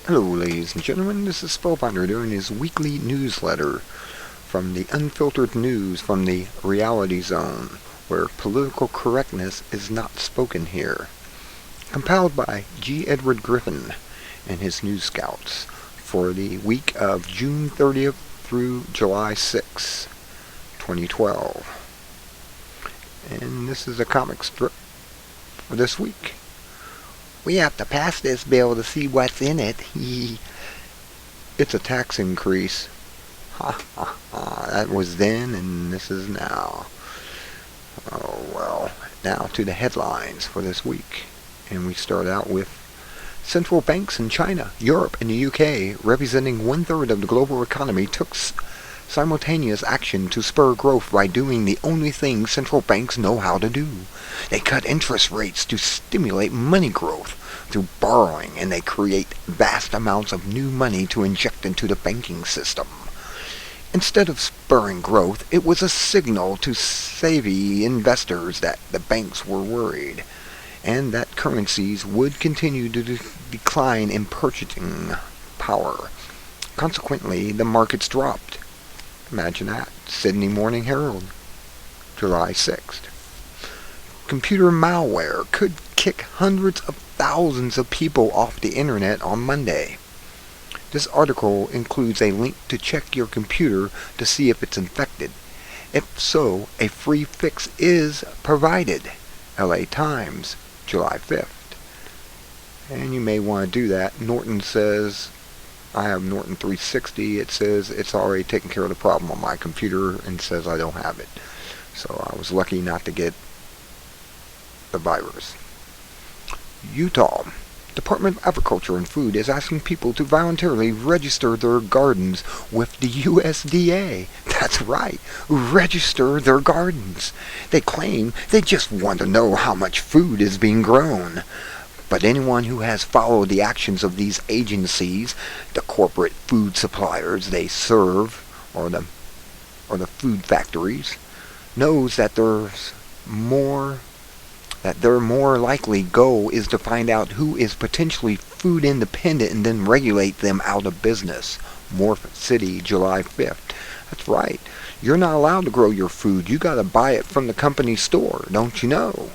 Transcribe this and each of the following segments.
Hello, ladies and gentlemen. This is Spellbinder doing his weekly newsletter from the unfiltered news from the reality zone, where political correctness is not spoken here. Compiled by G. Edward Griffin and his News Scouts for the week of June 30th through July 6, 2012. And this is a comic strip for this week. We have to pass this bill to see what's in it. It's a tax increase. Ha ha ha. That was then and this is now. Oh well. Now to the headlines for this week. And we start out with central banks in China, Europe, and the UK, representing 1/3 of the global economy, took simultaneous action to spur growth by doing the only thing central banks know how to do. They cut interest rates to stimulate money growth through borrowing, and they create vast amounts of new money to inject into the banking system. Instead of spurring growth, it was a signal to savvy investors that the banks were worried, and that currencies would continue to decline in purchasing power. Consequently, the markets dropped. Imagine that. Sydney Morning Herald, July 6th. Computer malware could kick hundreds of thousands of people off the internet on Monday. This article includes a link to check your computer to see if it's infected. If so, a free fix is provided. LA Times, July 5th. And you may want to do that. Norton says, I have Norton 360. It says it's already taken care of the problem on my computer and says I don't have it. So I was lucky not to get the virus. Utah Department of Agriculture and Food is asking people to voluntarily register their gardens with the USDA. That's right, register their gardens. They claim they just want to know how much food is being grown. But anyone who has followed the actions of these agencies, the corporate food suppliers they serve, or the food factories, knows that their more likely goal is to find out who is potentially food independent and then regulate them out of business. Morph City, July 5th. That's right. You're not allowed to grow your food. You got to buy it from the company store, don't you know?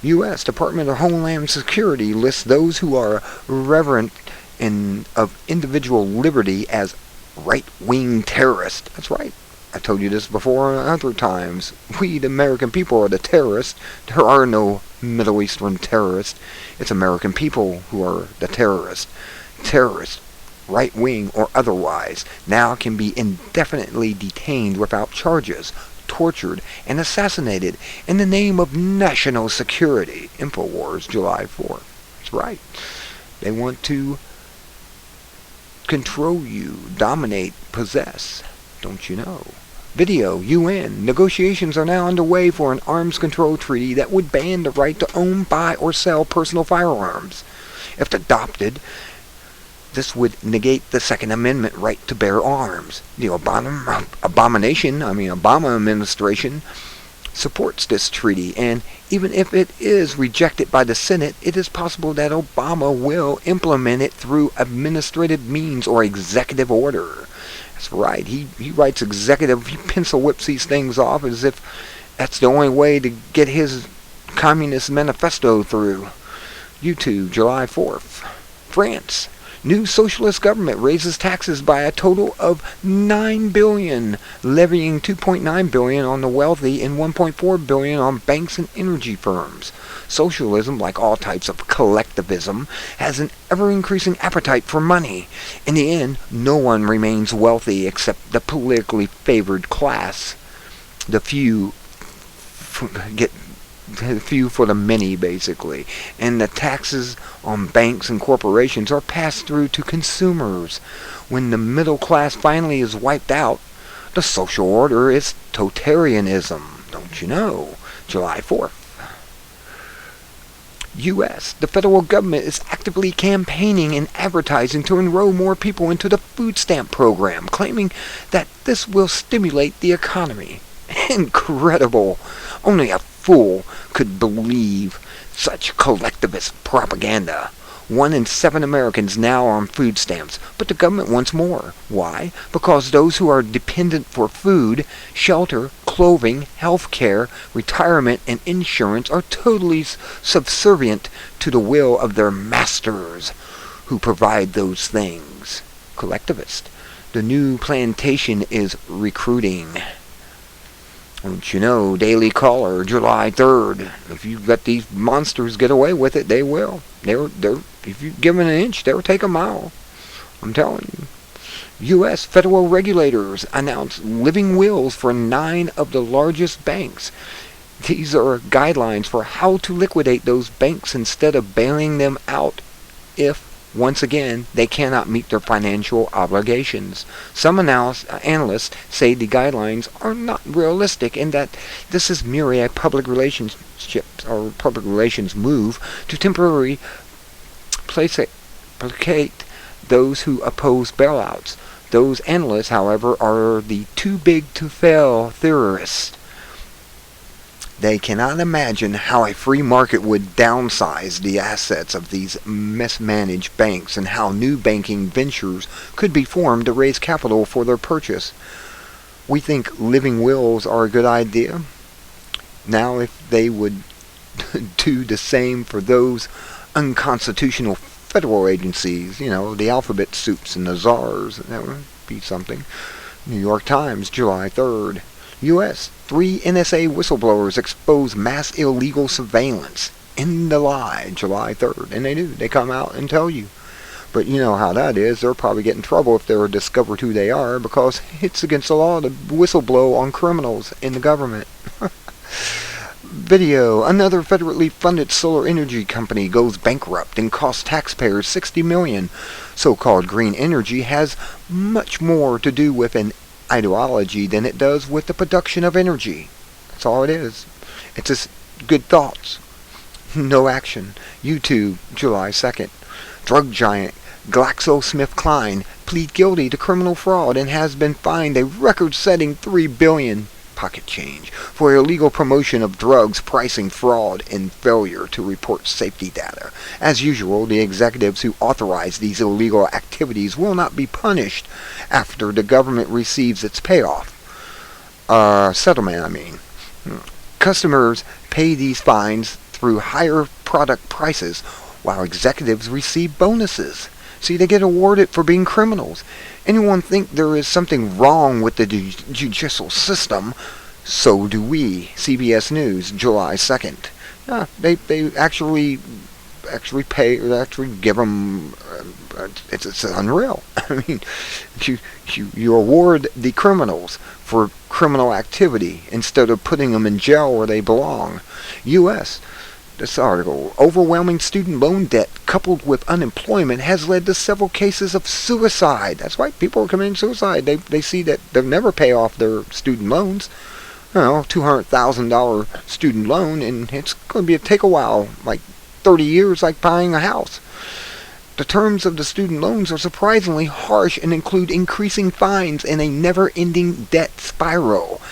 U.S. Department of Homeland Security lists those who are reverent of individual liberty as right-wing terrorists. That's right. I told you this before other times. We, the American people, are the terrorists. There are no Middle Eastern terrorists. It's American people who are the terrorists. Terrorists, right-wing or otherwise, now can be indefinitely detained without charges, tortured, and assassinated in the name of national security. InfoWars, July 4th. That's right. They want to control you, dominate, possess. Don't you know? Video, UN. Negotiations are now underway for an arms control treaty that would ban the right to own, buy, or sell personal firearms. If adopted, this would negate the Second Amendment right to bear arms. The Obama administration supports this treaty, and even if it is rejected by the Senate, it is possible that Obama will implement it through administrative means or executive order. That's right. He writes executive, he pencil whips these things off as if that's the only way to get his Communist Manifesto through. YouTube, July 4th. France. New socialist government raises taxes by a total of $9 billion, levying $2.9 billion on the wealthy and $1.4 billion on banks and energy firms. Socialism, like all types of collectivism, has an ever-increasing appetite for money. In the end, no one remains wealthy except the politically favored class. The few for the many, basically. And the taxes on banks and corporations are passed through to consumers. When the middle class finally is wiped out, the social order is totalitarianism. Don't you know? July 4th. U.S. The federal government is actively campaigning and advertising to enroll more people into the food stamp program, claiming that this will stimulate the economy. Incredible. Only a fool could believe such collectivist propaganda. 1 in 7 Americans now are on food stamps, but the government wants more. Why? Because those who are dependent for food, shelter, clothing, health care, retirement, and insurance are totally subservient to the will of their masters who provide those things. Collectivist. The new plantation is recruiting. Don't you know, Daily Caller, July 3rd. If you let these monsters get away with it, they will. If you give them an inch, they'll take a mile. I'm telling you. U.S. federal regulators announce living wills for 9 of the largest banks. These are guidelines for how to liquidate those banks instead of bailing them out if, once again, they cannot meet their financial obligations. Some analysts say the guidelines are not realistic and that this is merely a public relations move to temporarily placate those who oppose bailouts. Those analysts, however, are the too-big-to-fail theorists. They cannot imagine how a free market would downsize the assets of these mismanaged banks and how new banking ventures could be formed to raise capital for their purchase. We think living wills are a good idea. Now, if they would do the same for those unconstitutional federal agencies, the alphabet soups and the czars, that would be something. New York Times, July 3rd. U.S. 3 NSA whistleblowers expose mass illegal surveillance. In the lie, July 3rd. And they do. They come out and tell you. But you know how that is. They'll probably get in trouble if they're discovered who they are because it's against the law to whistleblow on criminals in the government. Video. Another federally funded solar energy company goes bankrupt and costs taxpayers $60 million. So-called green energy has much more to do with an ideology than it does with the production of energy. That's all it is. It's just good thoughts. No action. YouTube, July 2nd. Drug giant GlaxoSmithKline plead guilty to criminal fraud and has been fined a record-setting $3 billion pocket change for illegal promotion of drugs, pricing, fraud, and failure to report safety data. As usual, the executives who authorize these illegal activities will not be punished after the government receives its payoff. Settlement, Customers pay these fines through higher product prices, while executives receive bonuses. See, they get awarded for being criminals. Anyone think there is something wrong with the judicial system? So do we. CBS News, July 2nd. They actually pay, or actually give them. It's unreal. I mean, you award the criminals for criminal activity instead of putting them in jail where they belong. U.S. This article, overwhelming student loan debt coupled with unemployment has led to several cases of suicide. That's why people are committing suicide. They see that they'll never pay off their student loans. $200,000 student loan, and it's going to take a while, like 30 years, like buying a house. The terms of the student loans are surprisingly harsh and include increasing fines and a never-ending debt spiral,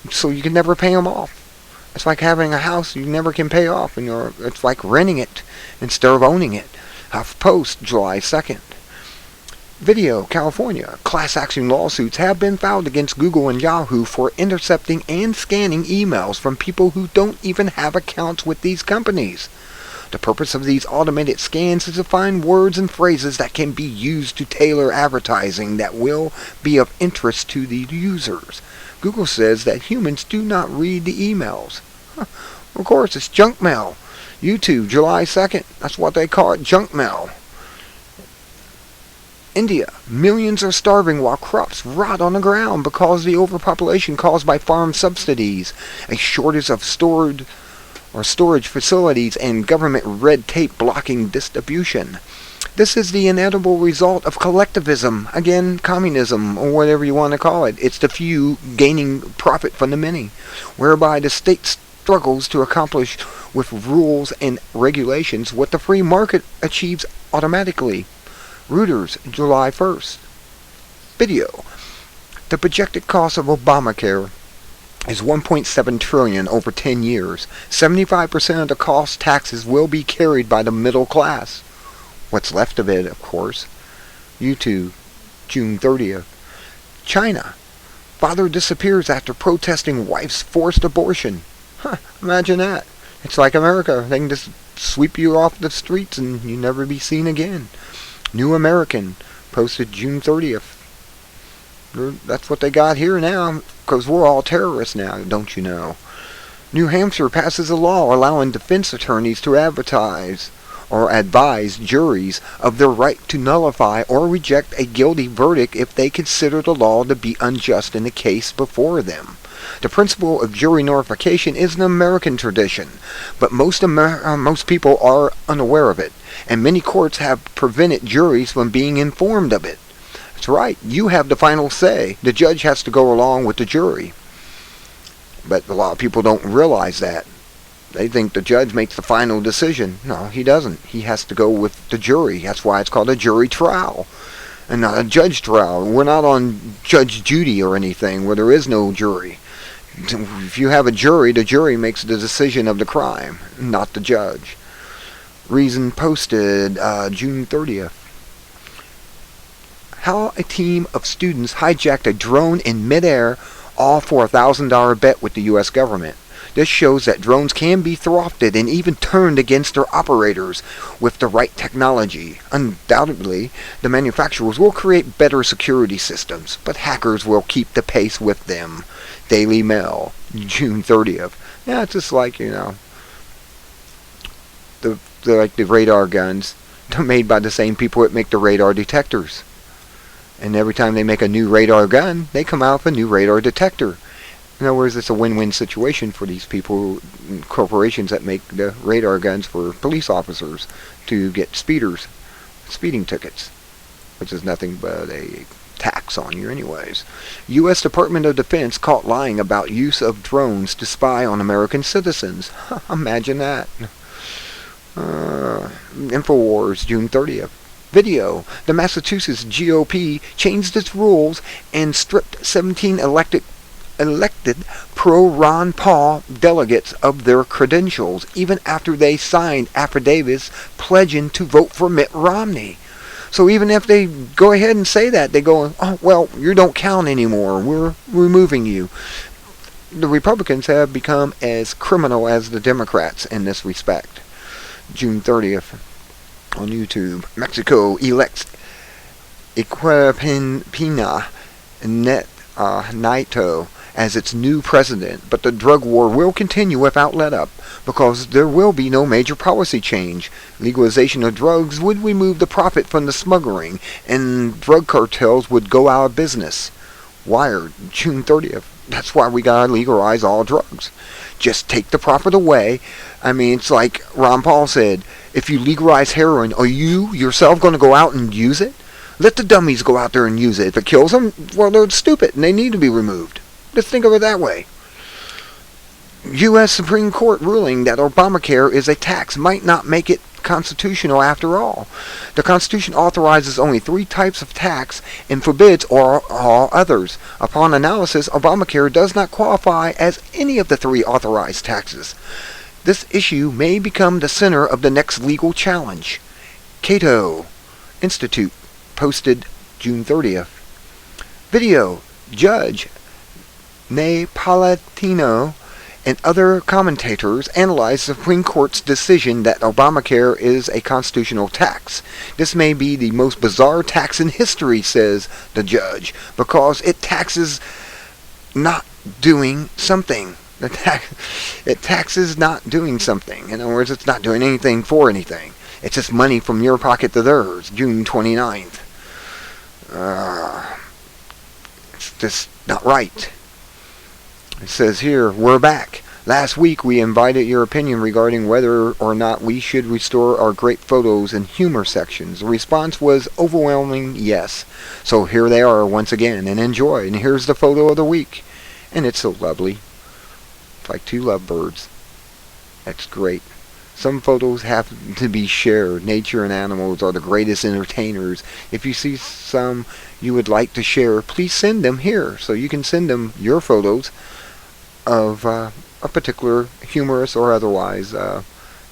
so you can never pay them off. It's like having a house you never can pay off, and it's like renting it instead of owning it. HuffPost, July 2nd. Video, California. Class action lawsuits have been filed against Google and Yahoo for intercepting and scanning emails from people who don't even have accounts with these companies. The purpose of these automated scans is to find words and phrases that can be used to tailor advertising that will be of interest to the users. Google says that humans do not read the emails. Of course, it's junk mail. YouTube, July 2nd. That's what they call it, junk mail. India. Millions are starving while crops rot on the ground because of the overpopulation caused by farm subsidies, a shortage of storage facilities, and government red tape blocking distribution. This is the inevitable result of collectivism, again, communism, or whatever you want to call it. It's the few gaining profit from the many, whereby the state struggles to accomplish with rules and regulations what the free market achieves automatically. Reuters, July 1st. Video. The projected cost of Obamacare is $1.7 trillion over 10 years. 75% of the cost taxes will be carried by the middle class. What's left of it, of course. YouTube, June 30th. China. Father disappears after protesting wife's forced abortion. Imagine that. It's like America. They can just sweep you off the streets and you never be seen again. New American, posted June 30th. That's what they got here now, because we're all terrorists now, don't you know? New Hampshire passes a law allowing defense attorneys to advertise or advise juries of their right to nullify or reject a guilty verdict if they consider the law to be unjust in the case before them. The principle of jury nullification is an American tradition, but most people are unaware of it, and many courts have prevented juries from being informed of it. That's right, you have the final say. The judge has to go along with the jury. But a lot of people don't realize that. They think the judge makes the final decision. No, he doesn't. He has to go with the jury. That's why it's called a jury trial and not a judge trial. We're not on Judge Judy or anything where there is no jury. If you have a jury, the jury makes the decision of the crime, not the judge. Reason posted June 30th. How a team of students hijacked a drone in midair, all for a $1,000 bet with the U.S. government. This shows that drones can be thwarted and even turned against their operators with the right technology. Undoubtedly, the manufacturers will create better security systems, but hackers will keep the pace with them. Daily Mail, June 30th. Yeah, it's just like, the radar guns. They're made by the same people that make the radar detectors. And every time they make a new radar gun, they come out with a new radar detector. In other words, it's a win-win situation for these people, corporations that make the radar guns for police officers to get speeding tickets, which is nothing but a tax on you anyways. U.S. Department of Defense caught lying about use of drones to spy on American citizens. Imagine that. Infowars, June 30th. Video. The Massachusetts GOP changed its rules and stripped 17 elected pro-Ron Paul delegates of their credentials, even after they signed affidavits pledging to vote for Mitt Romney. So even if they go ahead and say that, they go, oh, well, you don't count anymore. We're removing you. The Republicans have become as criminal as the Democrats in this respect. June 30th on YouTube. Mexico elects Equipina Nieto as its new president, but the drug war will continue without let-up because there will be no major policy change. Legalization of drugs would remove the profit from the smuggling, and drug cartels would go out of business. Wired, June 30th. That's why we gotta legalize all drugs. Just take the profit away. I mean, it's like Ron Paul said, if you legalize heroin, are you yourself going to go out and use it? Let the dummies go out there and use it. If it kills them, well, they're stupid and they need to be removed. Just think of it that way. U.S. Supreme Court ruling that Obamacare is a tax might not make it constitutional after all. The Constitution authorizes only 3 types of tax and forbids all others. Upon analysis, Obamacare does not qualify as any of the 3 authorized taxes. This issue may become the center of the next legal challenge. Cato Institute, posted June 30th. Video. Judge Napolitano and other commentators analyze the Supreme Court's decision that Obamacare is a constitutional tax. This may be the most bizarre tax in history, says the judge, because it taxes not doing something. It taxes not doing something. In other words, it's not doing anything for anything. It's just money from your pocket to theirs. June 29th. It's just not right. It says here, we're back. Last week we invited your opinion regarding whether or not we should restore our great photos and humor sections. The response was overwhelming yes. So here they are once again, and enjoy. And here's the photo of the week. And it's so lovely. It's like 2 lovebirds. That's great. Some photos have to be shared. Nature and animals are the greatest entertainers. If you see some you would like to share, please send them here. So you can send them your photos of a particular humorous or otherwise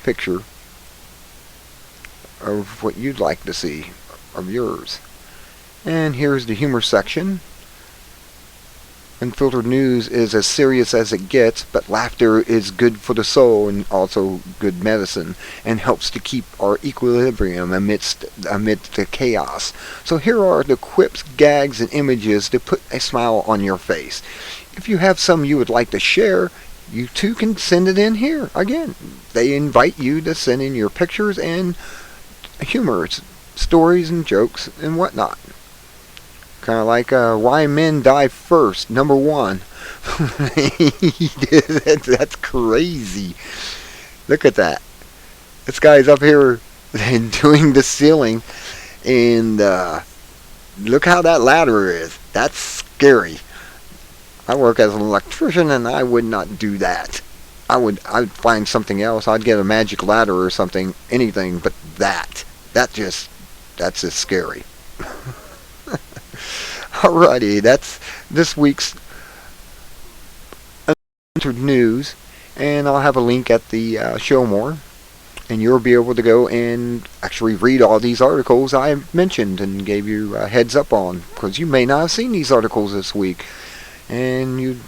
picture. of what you'd like to see of yours. And here's the humor section. Unfiltered news is as serious as it gets, but laughter is good for the soul and also good medicine, and helps to keep our equilibrium amidst the chaos. So here are the quips, gags, and images to put a smile on your face. If you have some you would like to share, you too can send it in here. Again, they invite you to send in your pictures and humor, stories and jokes and whatnot. Kind of like why men die first, number 1. That's crazy. Look at that. This guy's up here doing the ceiling, and look how that ladder is. That's scary. I work as an electrician, and I would not do that. I'd find something else. I'd get a magic ladder or something, anything, but that's just scary. Alrighty, that's this week's Unfiltered News, and I'll have a link at the show more, and you'll be able to go and actually read all these articles I mentioned and gave you a heads up on, because you may not have seen these articles this week, and you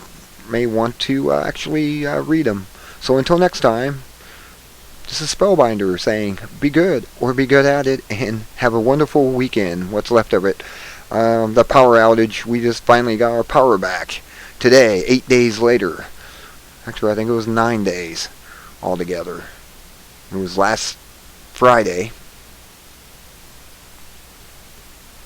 may want to actually read them. So until next time, this is Spellbinder saying be good or be good at it, and have a wonderful weekend, what's left of it. The power outage, we just finally got our power back today, 8 days later. Actually, I think it was 9 days altogether. It was last Friday.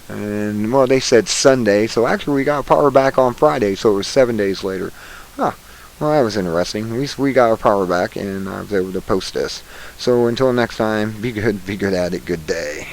And, well, they said Sunday, so actually we got power back on Friday, so it was 7 days later. Huh. Well, that was interesting. At least we got our power back, and I was able to post this. So until next time, be good at it, good day.